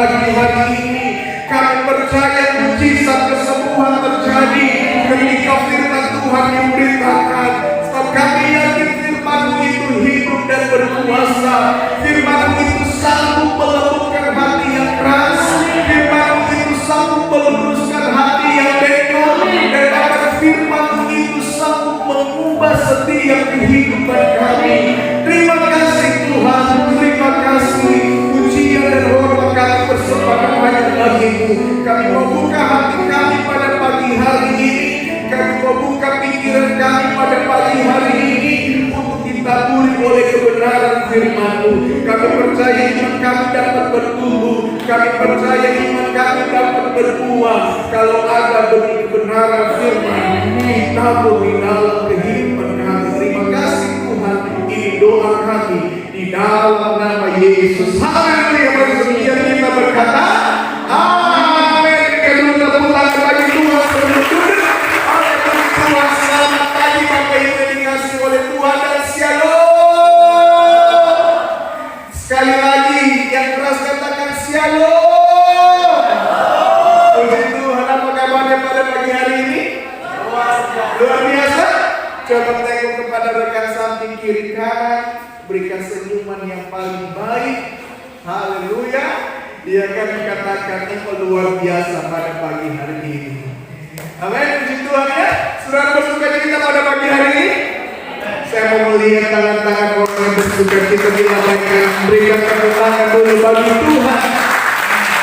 pagi hari ini. Kami percaya mujizat kesembuhan terjadi ketika firman Tuhan diberitakan. Sebab kami yakin firman-Mu itu hidup dan berkuasa. Firman-Mu itu sanggup melembutkan hati yang keras. Firman-Mu itu sanggup meluruskan hati yang bengkok. Dan bahkan firman-Mu itu sanggup mengubah setiap kehidupan kami. Terima kasih Tuhan, terima kasih. Pujian dan hormat kami persembahkan hanya bagi-Mu. Kami mau buka hati kami pada pagi hari ini. Kami mau buka pikiran kami pada pagi hari ini untuk ditaburi oleh kebenaran firman-Mu. Kami percaya iman kami dapat bertumbuh. Kami percaya iman kami dapat berbuah. Kalau ada benih kebenaran firman, ditabur di dalam kehidupan kami. Terima kasih Tuhan. Ini doa kami di dalam nama Yesus. Haleluya. Bersedia kita berkata, amin. Kedua tepuk tangan bagi Tuhan sebelum duduk. Oleh Tuhan, selamat pagi Bapak Ibu yang dikasihi oleh Tuhan dan shalom. Sekali lagi yang keras katakan shalom. Puji Tuhan, apa kabarnya pada pagi hari ini? Luar biasa. Coba tengok kepada rekan samping kiri kanan, berikan senyuman yang paling baik. Haleluya. Dia akan dikatakan engkau luar biasa pada pagi hari ini. Amin. Puji Tuhan ya. Saudara bersuka cita pada pagi hari ini? Saya mau melihat tangan-tangan orang yang bersuka cita dilambaikan. Berikan tepuk tangan dulu bagi Tuhan.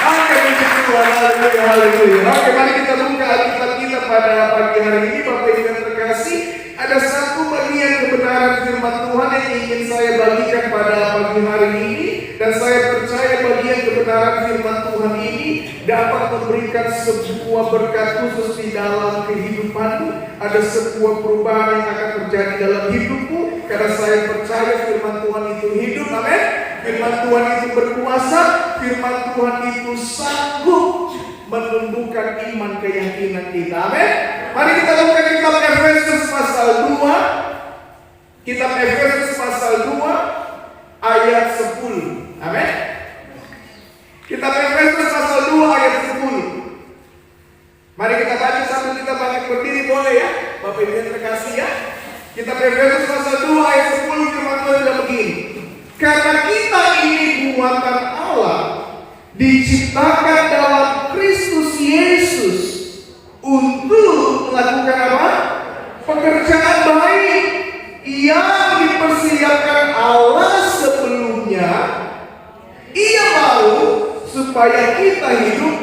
Oke, puji Tuhan. Haleluya, haleluya. Oke, mari kita buka Alkitab kita pada pagi hari ini. Bapak Ibu yang terkasih, ada satu bagian kebenaran firman Tuhan yang ingin saya bagikan pada pagi hari ini. Dan saya percaya bagian kebenaran firman Tuhan ini dapat memberikan sebuah berkat khusus di dalam kehidupanmu. Ada sebuah perubahan yang akan terjadi dalam hidupmu. Karena saya percaya firman Tuhan itu hidup. Amin. Firman Tuhan itu berkuasa. Firman Tuhan itu sanggup menumbuhkan iman keyakinan kita. Amin. Mari kita buka kitab Efesus pasal 2. Kitab Efesus pasal 2 ayat 10. Amin. Kitab Efesus pasal 2 ayat 10. Mari kita baca sambil kita bangkit berdiri, boleh ya? Bapak Ibu yang terkasih ya. Kitab Efesus pasal 2 ayat 10 firman Tuhan sudah begini. Karena kita ini buatan Allah, diciptakan dalam Kristus Yesus untuk melakukan apa? Pekerjaan baik yang dipersiapkan Allah sebelumnya. Ia mau supaya kita hidup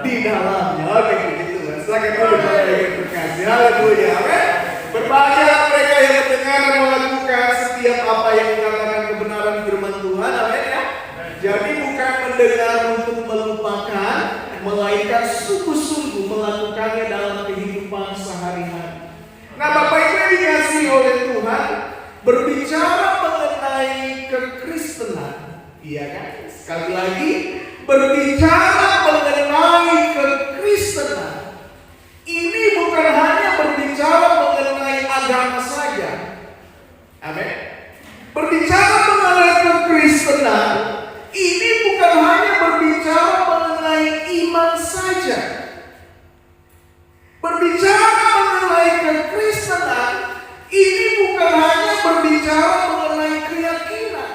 di dalamnya. Oke, begitu. Silakan dulu Bapak yang terkasih. Haleluya. Amin. Berbahagia mereka yang mendengar dan melakukan setiap apa yang dikatakan kebenaran firman Tuhan. Amin ya. Jadi bukan mendengar untuk melupakan, melainkan sungguh-sungguh melakukannya dalam kehidupan sehari-hari. Nah, Bapak Ibu yang dikasihi oleh Tuhan, berbicara mengenai kekristenan, iya kan? Sekali lagi, berbicara mengenai kekristenan, ini bukan hanya berbicara mengenai agama saja. Amin. Berbicara mengenai kekristenan, ini bukan hanya berbicara mengenai iman saja. Berbicara mengenai kekristenan, ini bukan hanya berbicara mengenai keyakinan.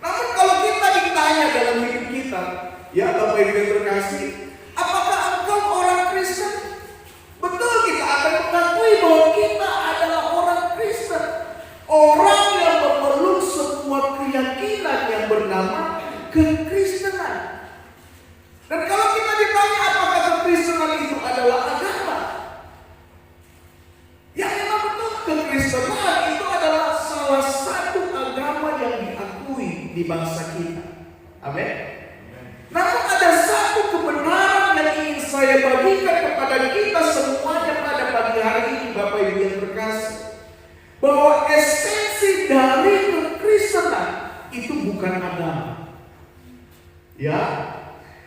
Namun kalau kita ditanya dalam hidup kita, ya Bapak Ibu yang terkasih, apakah engkau orang Kristen? Betul, kita akan mengakui bahwa kita adalah orang Kristen. Orang yang memeluk sebuah keyakinan yang bernama kekristenan. Dan kalau kita ditanya apakah kekristenan itu adalah agama, ya memang betul, kekristenan itu adalah salah satu agama yang diakui di bangsa kita. Amin. Namun ada satu kebenaran yang ingin saya bagikan kepada kita semuanya pada pagi hari ini, Bapak Ibu yang terkasih, bahwa esensi dari kekristenan itu bukan agama. Ya,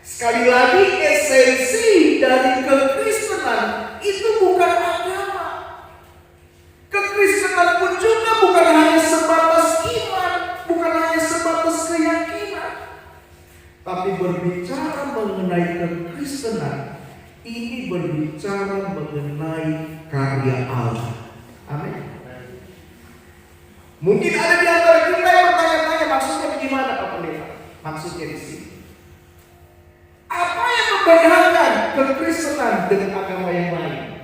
sekali lagi, esensi dari kekristenan itu bukan agama. Kekristenan pun juga bukan hanya sebatas iman, bukan hanya sebatas keyakinan. Tapi berbicara mengenai kekristenan, ini berbicara mengenai karya Allah. Amin. Mungkin ada di antara kita yang bertanya-tanya, maksudnya bagaimana Pak Pendeta? Maksudnya di sini, apa yang membedakan kekristenan dengan agama yang lain?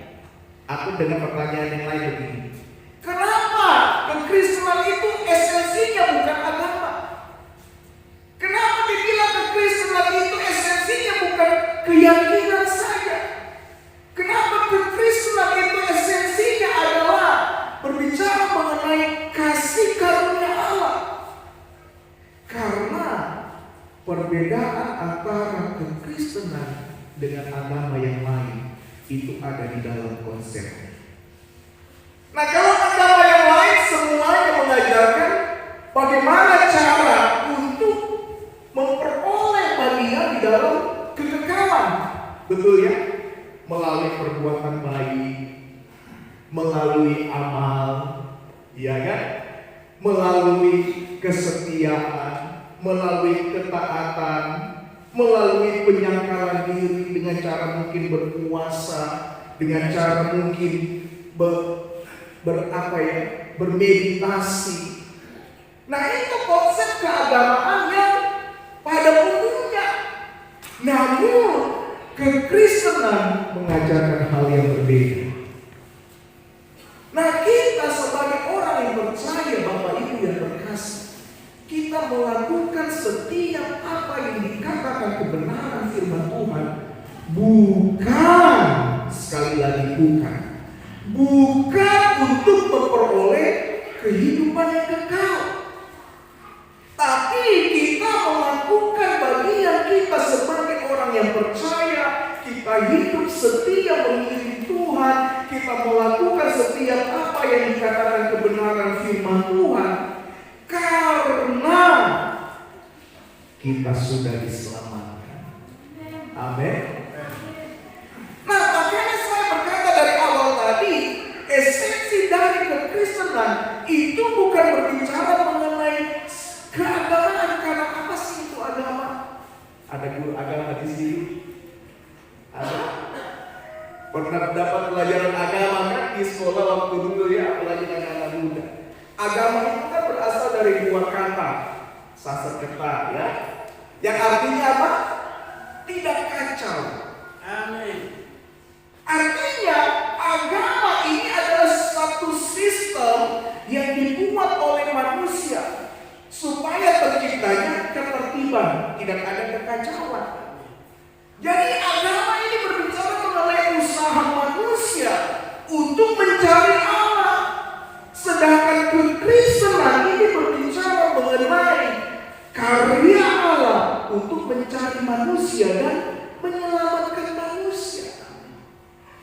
Aku dengan pertanyaan yang lain begini, kenapa kekristenan itu esensinya bukan agama? Kenapa dibilang kekristenan itu esensinya bukan keyakinan saja? Kenapa kekristenan itu esensinya adalah berbicara mengenai kasih karunia Allah? Karena perbedaan antara kekristenan dengan agama yang lain itu ada di dalam konsep. Nah, kalau agama yang lain semuanya mengajarkan bagaimana cara untuk memperoleh bagian di dalam kekekalan, betul ya? Melalui perbuatan baik, melalui amal, ya kan? Melalui kesetiaan, melalui ketaatan, melalui penyangkalan diri dengan cara mungkin berpuasa, dengan cara mungkin bermeditasi. Nah, itu konsep keagamaan yang pada umumnya. Namun kekristenan mengajarkan hal yang berbeda. Nah, kita sebagai orang yang percaya, Bapak Ibu yang terkasih, kita melakukan setiap apa yang dikatakan kebenaran firman Tuhan, bukan, sekali lagi bukan untuk memperoleh kehidupan yang kekal, tapi kita melakukan bagian kita sebagai orang yang percaya. Kita hidup setia mengiring Tuhan, kita melakukan setiap apa yang dikatakan kebenaran firman Tuhan, karena kita sudah diselamatkan. Amin. Nah, makanya saya berkata dari awal tadi, esensi dari kekristenan itu bukan berbicara mengenai keagamaan. Karena apa sih itu agama? Ada guru agama di sini? Ada? Pernah dapat pelajaran agama kan di sekolah waktu dulu ya, apalagi anak-anak muda. Agama itu kan berasal dari dua kata, saseketa ya, yang artinya apa? Tidak kacau. Amin. Artinya agama ini adalah satu sistem yang dibuat oleh manusia supaya terciptanya ketertiban, tidak ada kekacauan. Jadi agama ini berbicara mengenai usaha manusia untuk mencari Allah. Sedangkan kekristenan ini berbicara mengenai karya Allah untuk mencari manusia dan menyelamatkan manusia.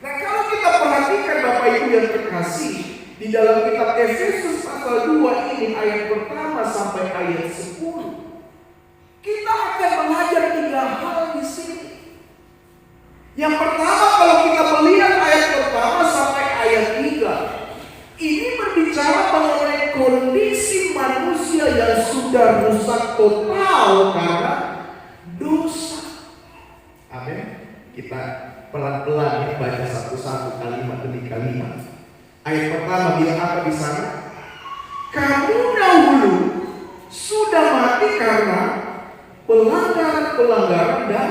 Nah, kalau kita perhatikan Bapak Ibu yang terkasih, di dalam kitab Efesus pasal 2 ini ayat pertama sampai ayat 10, kita akan belajar 3 hal di sini. Yang pertama, kalau kita melihat ayat pertama sampai ayat 3, ini berbicara mengenai kondisi manusia yang sudah rusak total karena dosa. Amin. Kita pelan-pelan ya, baca satu-satu kalimat demi kalimat. Ayat pertama bilang apa di sana? Kamu dahulu sudah mati karena pelanggaran-pelanggaran dan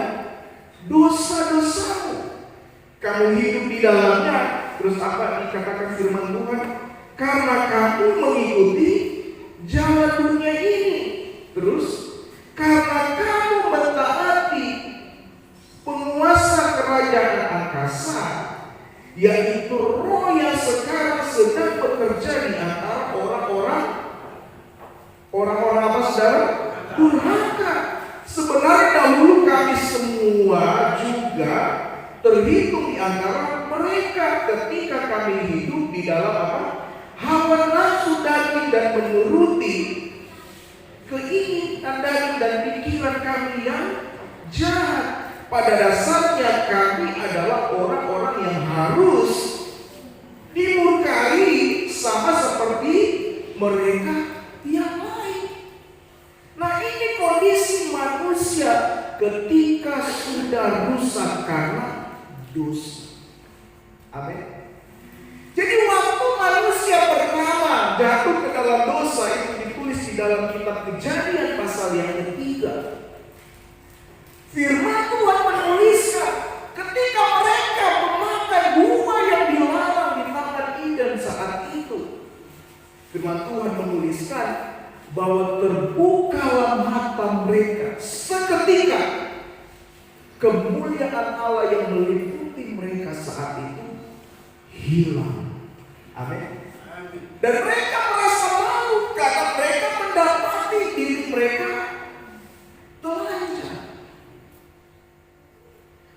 dosa-dosamu. Kamu hidup di dalamnya. Terus apa dikatakan firman Tuhan? Karena kamu mengikuti jalan dunia ini. Terus karena kamu mentaati penguasa kerajaan angkasa, yaitu roh yang sekarang sedang bekerja di antara orang-orang apa saudara? Durhaka. Sebenarnya dahulu kami semua juga terhitung di antara mereka ketika kami hidup di dalam apa? Hawa nafsu daging dan menuruti keinginan daging dan pikiran kami yang jahat. Pada dasarnya kami adalah orang-orang yang harus dimurkai sama seperti mereka yang lain. Nah, ini kondisi manusia ketika sudah rusak karena dosa. Amin. Jadi waktu manusia pertama jatuh ke dalam dosa, itu ditulis di dalam kitab Kejadian pasal yang ketiga. Firman Tuhan menuliskan ketika mereka memakan buah yang dilarang di Taman Eden saat itu, firman Tuhan menuliskan bahwa terbukalah mata mereka seketika, kemuliaan Allah yang meliputi mereka saat itu hilang. Amin. Dan mereka merasa malu karena mereka mendapati diri mereka telanjang.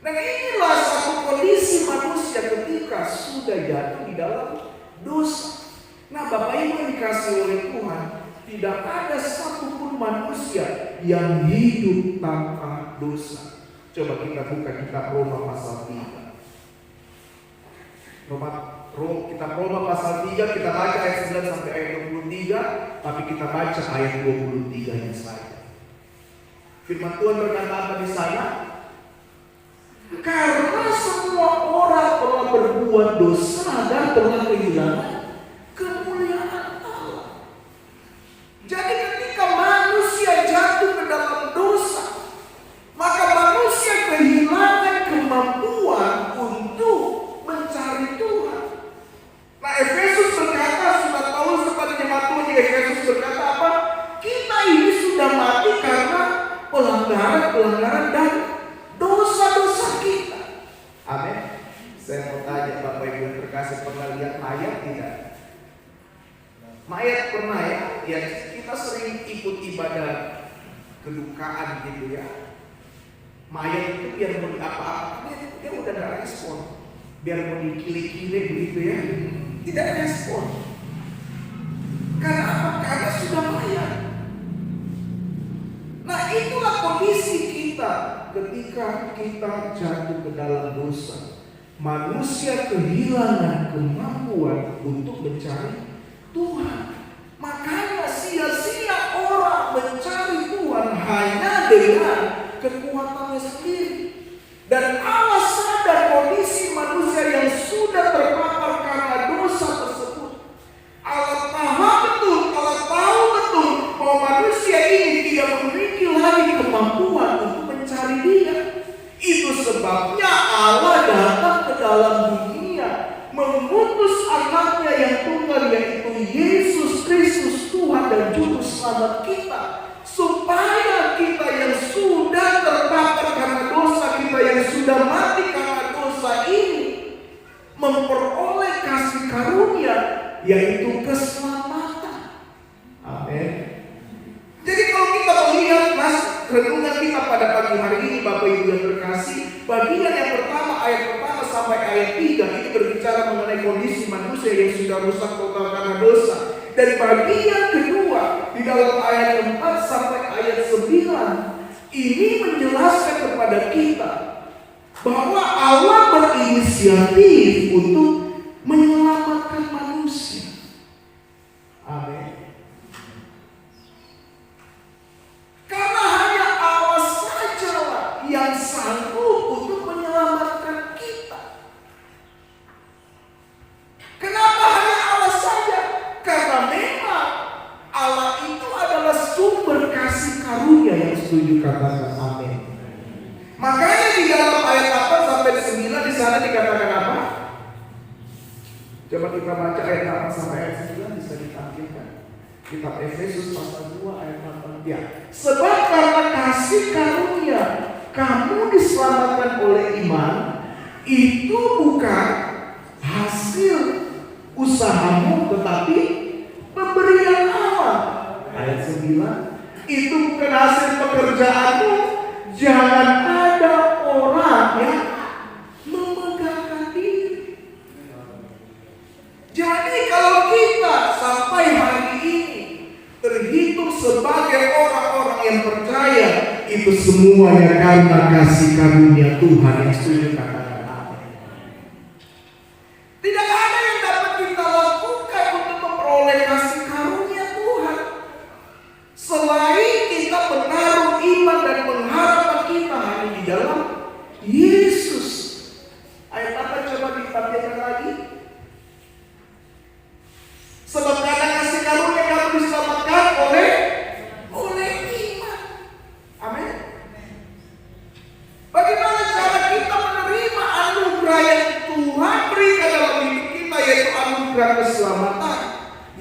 Nah, inilah satu kondisi manusia ketika sudah jatuh di dalam dosa. Nah, Bapak Ibu yang dikasih oleh Tuhan, tidak ada satupun manusia yang hidup tanpa dosa. Coba kita buka kitab Roma pasal 3. Kita Roma pasal 3, kita baca ayat 9 sampai ayat 23, tapi kita baca ayat 23-nya saja. Firman Tuhan berkata apa di sana? Karena semua orang telah berbuat dosa dan telah kehilangan kemuliaan Allah. Jadi ketika manusia jatuh ke dalam dosa, maka manusia kehilangan kemampuan untuk mencari Tuhan. Nah, Efesus berkata, sudah tahu kepada jemaat Tuhan, Efesus berkata apa? Kita ini sudah mati karena pelanggaran dan dosa-dosa kita. Amin. Saya mau tanya Bapak Ibu yang terkasih, pernah lihat mayat tidak? Mayat pernah ya? Ya, kita sering ikut ibadah kedukaan gitu ya. Mayat itu biar mau apa-apa, dia udah gak respon. Biar mau dikili-kili begitu ya, tidak respon. Karena apa? Karena sudah mayat. Nah, itulah kondisi kita ketika kita jatuh ke dalam dosa. Manusia kehilangan kemampuan untuk mencari Tuhan. Makanya sia-sia orang mencari Tuhan hanya dengan kekuatannya sendiri. Dan Allah sadar kondisi manusia yang sudah terpapar karena dosa tersebut. Allah paham betul, Allah tahu betul bahwa manusia ini tidak memiliki lagi kemampuan untuk mencari Dia. Itu sebabnya Allah datang ke dalam dunia, mengutus anaknya yang tunggal, yaitu Yesus Kristus, Tuhan dan Juru Selamat kita, supaya kita yang sudah terpapar karena dosa, kita yang sudah mati karena dosa ini, memperoleh kasih karunia, yaitu keselamatan. Amin. Jadi kalau kita melihat renungan kita pada pagi hari ini, Bapak Ibu yang terkasih, bagian yang pertama, ayat pertama sampai ayat 3 ini berbicara mengenai kondisi manusia yang sudah rusak total karena dosa. Dan bagian kedua di dalam ayat 4 sampai ayat 9 ini menjelaskan kepada kita bahwa Allah berinisiatif untuk menyelamatkan manusia. Amin. Karena hanya Allah sajalah yang sanggup untuk menyelamatkan kita. Kenapa hanya Allah saja? Karena memang Allah itu adalah sumber kasih karunia. Yang setuju katakan amin. Makanya di dalam ayat 8 sampai 9 di sana dikatakan apa? Coba kita baca ayat 8 sampai ayat 9, bisa ditampilkan. Kitab Efesus pasal 2 ayat 8. Ya. Sebab karena kasih karunia kamu diselamatkan oleh iman, itu bukan hasil usahamu tetapi pemberian Allah. Ayat 9. Itu bukan hasil pekerjaanmu. Jangan ada orang yang memegahkan diri. Jadi kalau kita sampai hari ini terhitung sebagai orang-orang yang percaya, itu semuanya karena kasih karunia Tuhan. Yang setuju katakan amin. Tidak ada yang dapat kita lakukan untuk memperoleh kasih karunia Tuhan selain kita menaruh iman dan pengharapan kita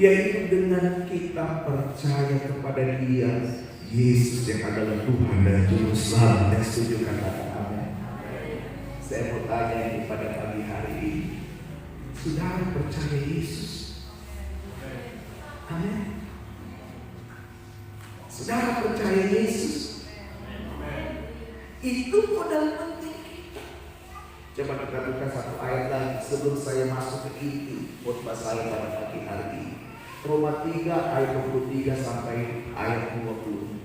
yaitu dengan kita percaya kepada Dia, Yesus yang adalah Tuhan dan Juru Selamat. Yang setuju katakan amin. Saya mau tanya ini pada pagi hari ini, saudara percaya Yesus? Amin. Saudara percaya Yesus? Itu modal penting kita. Coba kita buka satu ayat lagi sebelum saya masuk ke inti khotbah saya pada pagi hari ini. Roma 3 ayat 23 sampai ayat 24.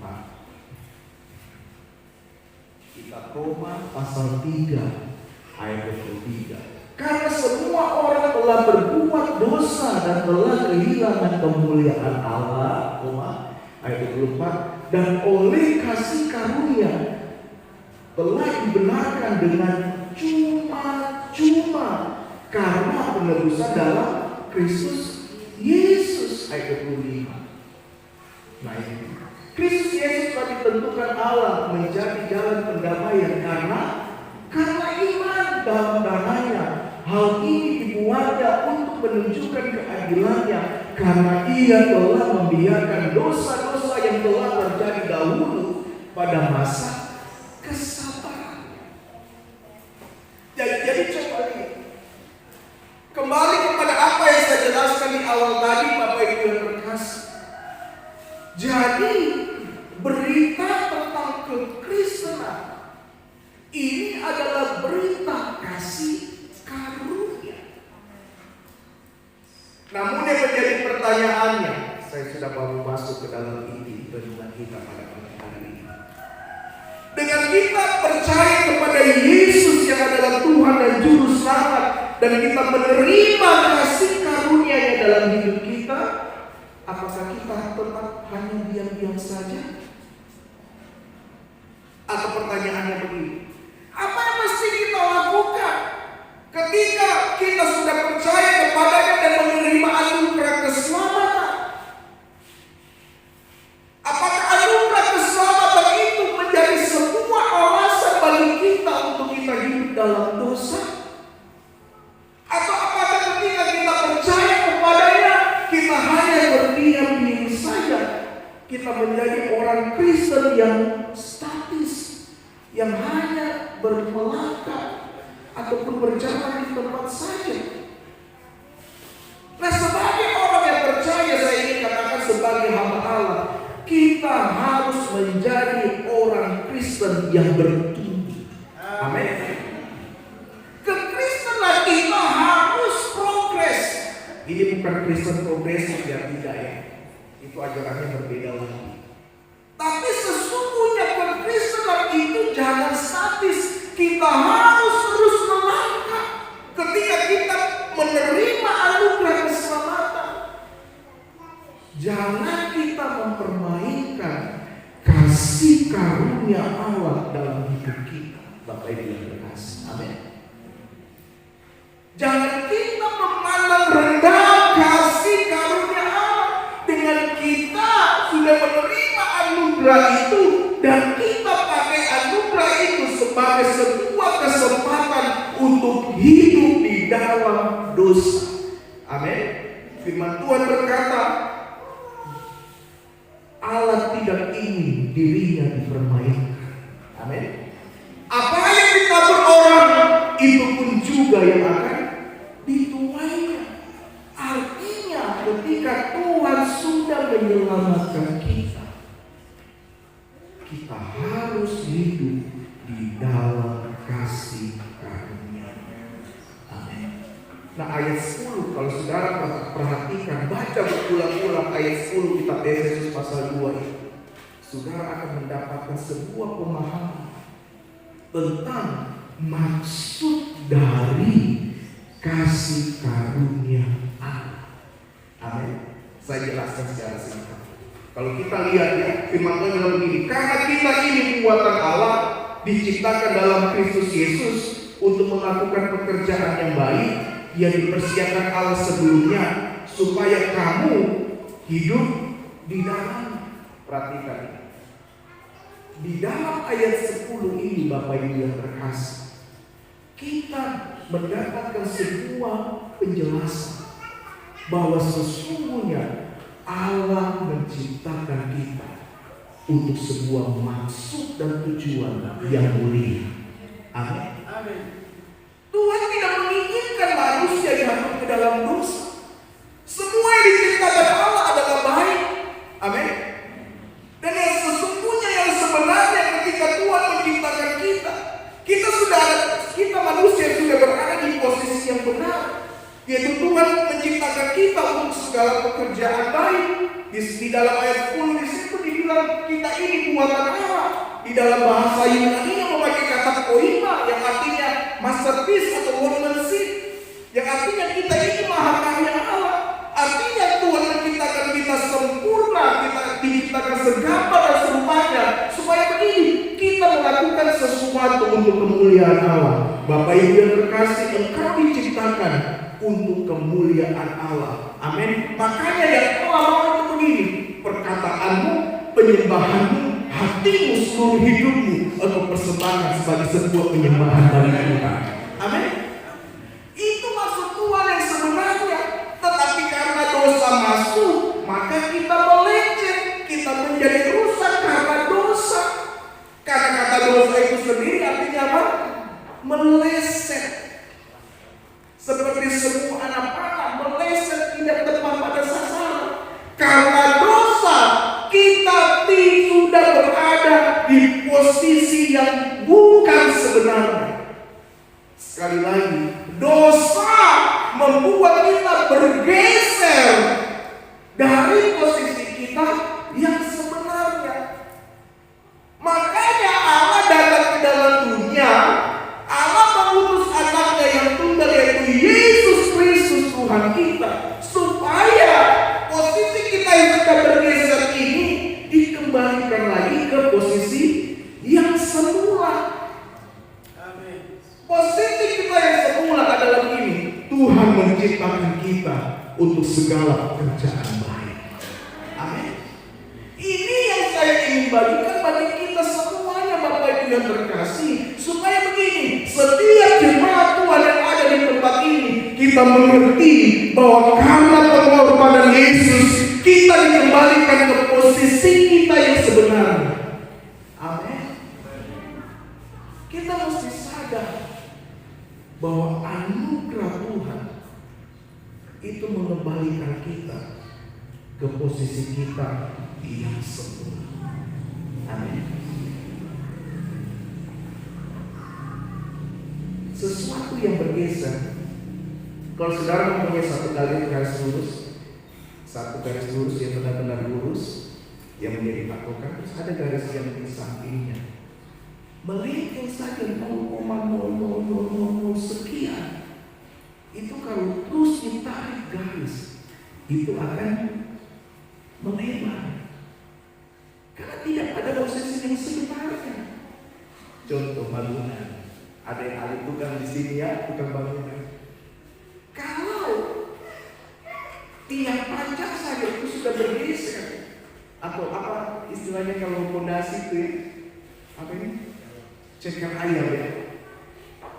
Kita Roma pasal 3 ayat 23. Karena semua orang telah berbuat dosa dan telah kehilangan kemuliaan Allah, ayat 24, dan oleh kasih karunia telah dibenarkan dengan cuma-cuma karena penebusan dalam Kristus Yesus, ayat 25. Nah ini Kristus Yesus telah ditentukan Allah menjadi jalan pendamaian karena iman dalam dananya. Hal ini dibuatnya untuk menunjukkan keadilannya karena Ia telah membiarkan dosa-dosa yang telah terjadi dahulu pada masa kesabaran. Jadi coba lihat kembali kepada apa yang saya jelaskan di awal tadi, Bapak Ibu yang terkasih. Jadi berita tentang kekristenan ini adalah berita kasih karunia. Namun yang menjadi pertanyaannya, saya sudah baru masuk ke dalam inti renungan kita pada pagi hari ini. Dengan kita percaya kepada Yesus yang adalah Tuhan dan Juru Selamat, dan kita menerima kasih karunia-Nya dalam hidup kita, apakah kita tetap hanya diam-diam saja? Atau pertanyaannya begini, apa yang mesti kita lakukan ketika kita sudah percaya kepada-Nya dan menerima anugerah keselamatan? Apakah anugerah keselamatan itu menjadi sebuah alasan bagi kita untuk kita hidup dalam dosa? Atau apakah ketika kita percaya kepada-Nya, kita hanya berdiam diri saja? Kita menjadi orang Kristen yang statis, yang hanya bermelangkah ataupun berjalan di tempat saja. Nah, sebagai orang yang percaya, saya ingin katakan sebagai hamba Allah, kita harus menjadi orang Kristen yang bertumbuh. Amin. Kekristenan kita harus progres. Ini bukan Kristen progresif ya, tidak ya. Itu ajarannya berbeda lagi. Tapi sesungguhnya kekristenan itu jangan statis. Kita harus terus melangkah. Ketika kita menerima anugerah keselamatan, jangan kita mempermainkan kasih karunia Allah dalam hidup kita. Bapak Ibu yang terkasih, amin. Jangan kita memandang rendah kasih karunia Allah dengan kita sudah menerima anugerah itu, dan kita pakai anugerah itu sebagai sebuah kesempatan untuk hidup di dalam dosa. Amin. Firman Tuhan berkata, Allah tidak ingin dirinya dipermainkan. Amin. Apa yang ditabur orang, itu pun juga yang akan dituainya. Artinya ketika Tuhan sudah menyelamatkan kita, kita harus hidup di dalam kasih karunia. Amin. Nah, ayat 10, kalau saudara perhatikan, baca berulang-ulang ayat 10 kitab Efesus pasal 2 ini, saudara akan mendapatkan sebuah pemahaman tentang maksud dari kasih karunia Allah. Amin. Saya jelaskan secara singkat. Kalau kita lihat ya, firman Tuhan bilang begini, karena kita ini buatan Allah, diciptakan dalam Kristus Yesus untuk melakukan pekerjaan yang baik yang dipersiapkan Allah sebelumnya, supaya kamu hidup di dalam. Perhatikan, di dalam ayat 10 ini Bapak Ibu yang terkasih, kita mendapatkan sebuah penjelasan bahwa sesungguhnya Allah menciptakan kita untuk sebuah maksud dan tujuan yang mulia. Amin. Tuhan tidak menginginkan manusia jatuh ke dalam dosa. Semua yang diciptakan Allah adalah baik. Amin. Dan yang sesungguhnya, yang sebenarnya, ketika Tuhan menciptakan kita manusia sudah berada di posisi yang benar, yaitu Tuhan menciptakan kita untuk segala pekerjaan baik. Di dalam ayat 10 di situ dibilang kita ini buatan Allah. Di dalam bahasa Yunani yang memakai kata poima, yang artinya masterpiece atau workmanship, yang artinya kita ini mahakarya Allah. Artinya Tuhan menciptakan kita sempurna, kita diciptakan segambar dan serupanya, supaya begini, kita melakukan sesuatu untuk kemuliaan Allah. Bapak Ibu yang terkasih, engkau diciptakan untuk kemuliaan Allah. Amin. Makanya yang Allah mau itu begini, perkataanmu, penyembahanmu, hatimu, seluruh hidupmu untuk persembahan sebagai sebuah penyembahan bagi Tuhan. Amin. Itu maksud Tuhan yang sebenarnya. Tetapi karena dosa masuk, maka kita melenceng, kita menjadi rusak karena dosa. Karena kata dosa itu sendiri artinya apa? Meleset. Seperti semua anak panah meleset, tidak tepat pada sasaran. Karena dosa, kita sudah berada di posisi yang bukan sebenarnya. Sekali lagi, dosa membuat kita bergeser dari posisi kita yang sebenarnya. Makanya Allah datang ke dalam dunia, Allah mengutus anaknya yang tunggal, yaitu Yesus Kristus Tuhan kita, supaya posisi kita yang sudah bergeser ini dikembalikan lagi ke posisi yang semula. Posisi kita yang semula adalah ini. Tuhan menciptakan kita untuk segala pekerjaan baik. Amin. Ini yang saya ingin bagikan bagi kita semuanya, Bapak Ibu yang terkasih, supaya begini, setiap jemaat Tuhan yang ada di tempat ini, kita mengerti bahwa karena pengorbanan Yesus, kita dikembalikan ke posisi kita yang sebenarnya. Amin. Kita mesti sadar bahwa anugerah Tuhan itu mengembalikan kita ke posisi kita yang semula. Amin. Sesuatu yang bergeser, kalau saudara mempunyai satu garis lurus yang benar-benar lurus, yang menjadi patokan, terus ada garis yang di sampingnya melengking saja 0,0000 sekian, itu kalau terus ditarik garis itu akan melebar karena tidak ada posisi yang sebenarnya. Contoh bangunan, ada yang ahli tukang di sini ya, tukang bangunan. Kalau tiang pancang saja itu sudah bergeser, atau apa istilahnya kalau fondasi itu ya, apa ini? Ceker ayam ya.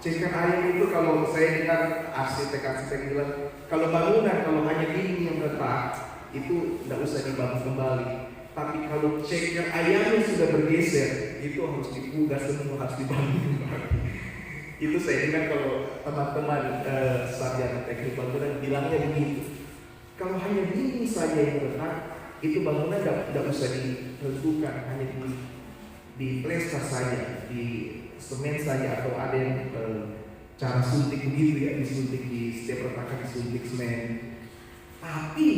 Ceker ayam itu kalau saya dengar arsitek bilang, kalau bangunan kalau hanya dinding yang retak itu tidak usah dibangun kembali. Tapi kalau ceker ayamnya sudah bergeser, itu harus dipugar semua, harus dibangun kembali. Itu saya dengar kalau teman-teman sarjana teknik bangunan bilangnya begitu. Kalau hanya dinding saja yang retak, itu bangunan tidak usah ditentukan, hanya di plester saja, di semen saja, atau ada yang cara suntik begitu ya, disuntik di setiap retakan disuntik semen. Tapi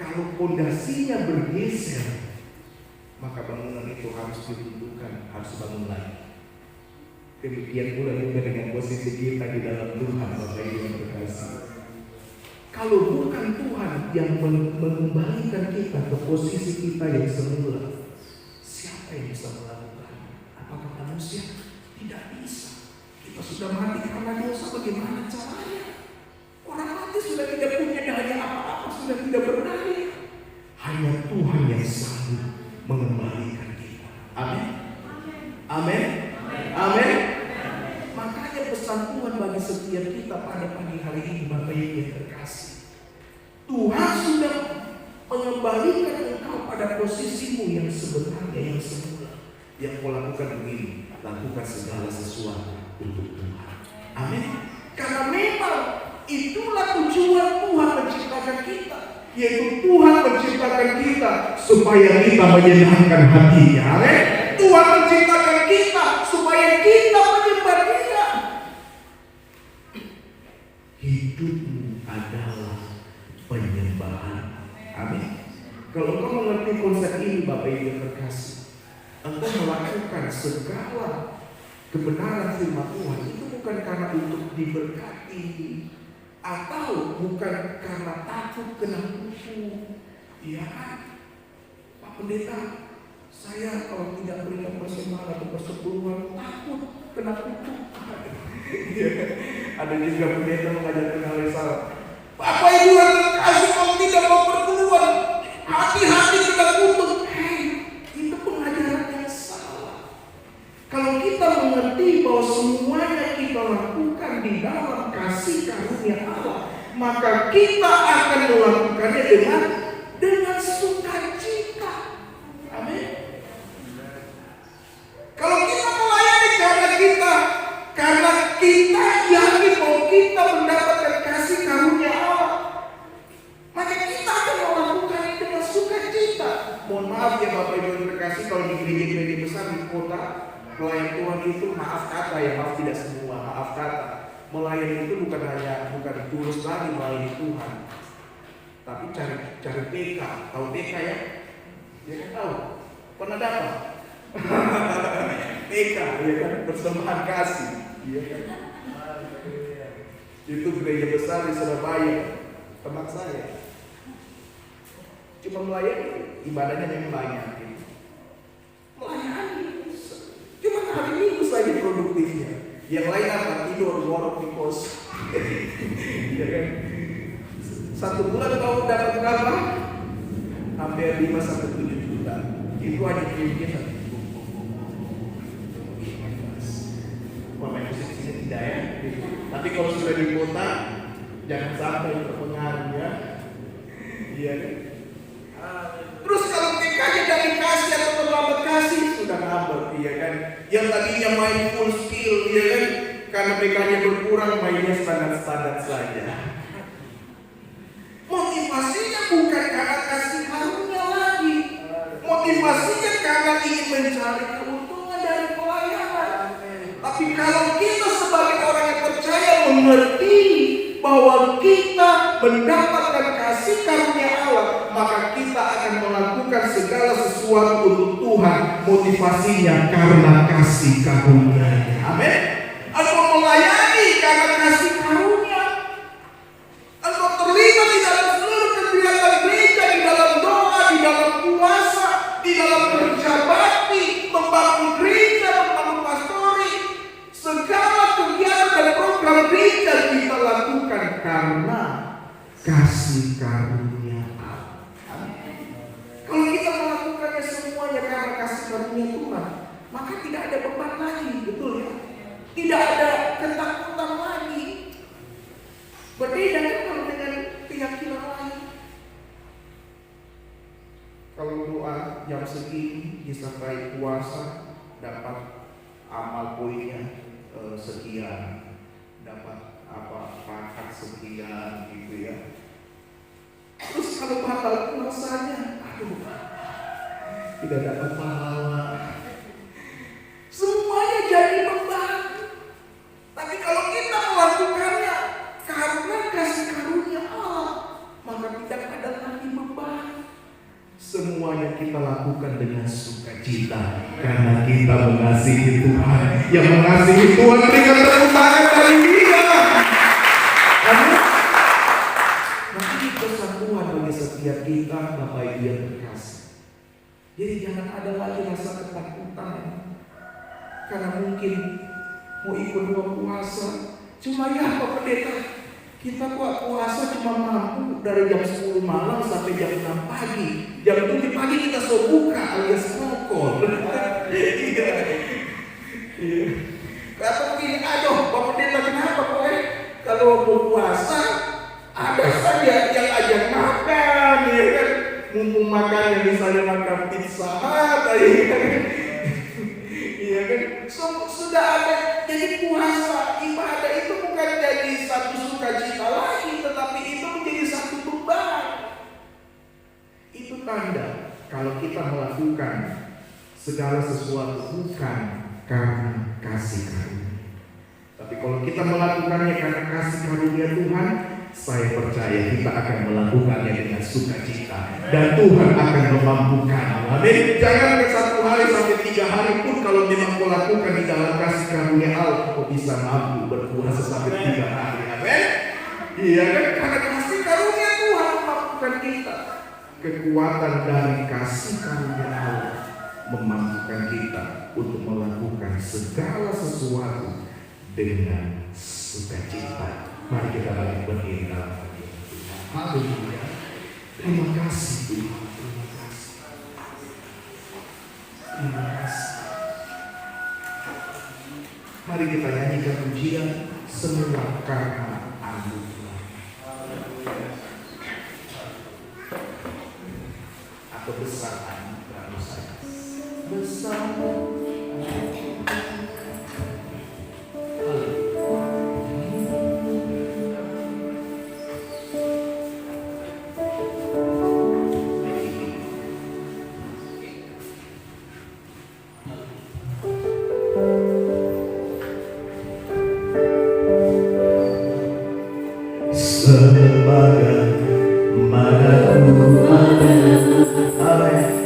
kalau pondasinya bergeser, maka bangunan itu harus diruntuhkan, harus dibangun lagi. Demikian pula juga dengan posisi kita di dalam Tuhan, Bapak Ibu yang terkasih. Kalau bukan Tuhan yang mengembalikan kita ke posisi kita yang semula, siapa yang bisa melakukan? Apakah manusia? Tidak bisa. Kita sudah mati karena dosa, bagaimana caranya? Orang mati sudah tidak punya daya apa-apa, sudah tidak berdaya. Hanya Tuhan yang sanggup mengembalikan kita. Amin. Amin. Amin. Makanya pesan Tuhan bagi setiap kita pada pagi hari ini, Bapak Ibu yang terkasih, Tuhan sudah mengembalikan posisimu yang sebenarnya, yang semula, yang kau lakukan begini, lakukan segala sesuatu untuk Tuhan. Amin. Karena memang itulah tujuan Tuhan menciptakan kita, yaitu Tuhan menciptakan kita supaya kita menyenangkan hatinya. Amin. Tuhan menciptakan kita supaya kita menyembah Dia. Hidupmu adalah penyembahan. Amin. Kalau engkau mengerti konsep ini, Bapak Ibu yang terkasih, engkau melakukan segala kebenaran firman Tuhan itu bukan karena untuk diberkati, atau bukan karena takut kena hukum. Ya, Pak Pendeta, saya kalau tidak berikan persembahan atau persepuluhan takut kena hukum. Ada juga pendeta mengajarkan hal yang salah. Bapak Ibu yang terkasih, kalau tidak mau berkeluar, hati-hati kena kutuk. Itu pengajaran yang salah. Kalau kita mengerti bahwa semuanya kita lakukan di dalam kasih karunia Allah, maka kita akan melakukannya dengan sukacita. Amin. Kalau kita melayani karena kita yakin bahwa kita mendapatkan kasih karunia Allah, maka kita akan melakukannya dengan sukacita. Mohon maaf ya Bapak Ibu yang terkasih, kalau di gereja-gereja besar di kota, pelayan Tuhan itu maaf kata ya, maaf tidak semua, maaf kata. Melayani itu bukan tulus lagi melayani Tuhan, tapi cari PK. Tahu PK ya? Ya kan tahu. Pernah dapat? PK ya kan, persembahan kasih. Iya kan? Itu gereja besar di Surabaya, teman saya. Cuma melayani, ibadahnya yang banyak. Melayani. Cuma hari Minggu saja produktifnya. Yang lain apa? Tidur, ngorok di kos. Ya kan? 1 bulan kau dapat berapa? Hampir 5-7 juta. Itu aja duitnya 1 minggu. Bapak Ibu sini tidak ya. Tapi kalau sudah di kota, jangan sampai terpengaruh ya. Iya kan? Terus kalau PK-nya dari kasih atau terlambat kasih, sudah ngambek, iya kan? Yang tadinya main full skill, iya kan? Karena PK-nya berkurang, mainnya standar-standar saja. Motivasinya bukan karena kasih karunia lagi. Motivasinya karena ingin mencari keuntungan dari pelayanan. Tapi kalau kita sebagai orang yang percaya mengerti bahwa kita mendapatkan kasih karunia Allah, maka kita akan melakukan segala sesuatu untuk Tuhan. Motivasinya karena kasih karunia-Nya. Amin. Engkau melayani karena kasih karunia. Engkau terlibat di dalam seluruh kegiatan gereja, di dalam doa, di dalam puasa, di dalam kerja bakti, membangun gereja, membangun pastori. Segala kegiatan dan program gereja kita lakukan karena kasih karunia Allah. Kalau kita melakukannya semuanya karena kasih karunia Tuhan, maka tidak ada beban lagi, betul ya? Tidak ada ketakutan lagi. Berbeda kan kalau dengan keyakinan lain. Kalau doa jam segini disertai puasa, dapat amal poinnya sekian, dapat pangkat sekian gitu ya. Terus kalau batal puasanya, tidak dapat pahala. Semuanya jadi beban. Tapi kalau kita melakukannya karena kasih karunia Allah, maka tidak ada lagi beban. Semuanya kita lakukan dengan sukacita karena kita mengasihi Tuhan. Yang mengasihi Tuhan berikan tepuk tangan dari Dia. Amin. Nah, ini pesan Tuhan bagi setiap kita, Bapak Ibu yang terkasih. Jadi jangan ada lagi rasa ketakutan karena mungkin mau ikut doa puasa. Cuma ya Pak Pendeta, kita kok puasa cuma mampu dari jam 10 malam sampai jam 6 pagi. Jam 7 pagi kita so buka alias ngokol. Kata begini, aduh Pak Pendeta kenapa kok kalau mau puasa ada saja yang ajak makan, ya kan? mumpung makannya misalnya makan pizza iya kan, sudah ada. Jadi puasa ibadah itu bukan jadi satu sukacita lagi, tetapi itu menjadi satu beban. Itu tanda kalau kita melakukan segala sesuatu bukan karena kasih karunia, tapi kalau kita melakukannya karena kasih karunia Tuhan, saya percaya kita akan melakukannya dengan sukacita dan Tuhan akan memampukan. Amin. Jangan ke 1 hari sampai 3 hari pun kalau memang kau lakukan di dalam kasih karunia Allah, kau bisa mampu berpuasa sampai 3 hari. Amin. Iya kan? Karena kasih karunia Tuhan memampukan kita. Kekuatan dari kasih karunia Allah memampukan kita untuk melakukan segala sesuatu dengan sukacita. Mari kita balik berdiri dalam hati Tuhan. Haleluya. Terima kasih Tuhan. Terima kasih. Terima kasih. Mari kita nyanyikan pujian semua karena anugerah. Atau besar anugerah saya. Besar. Sebagaimana ku ada. Amin.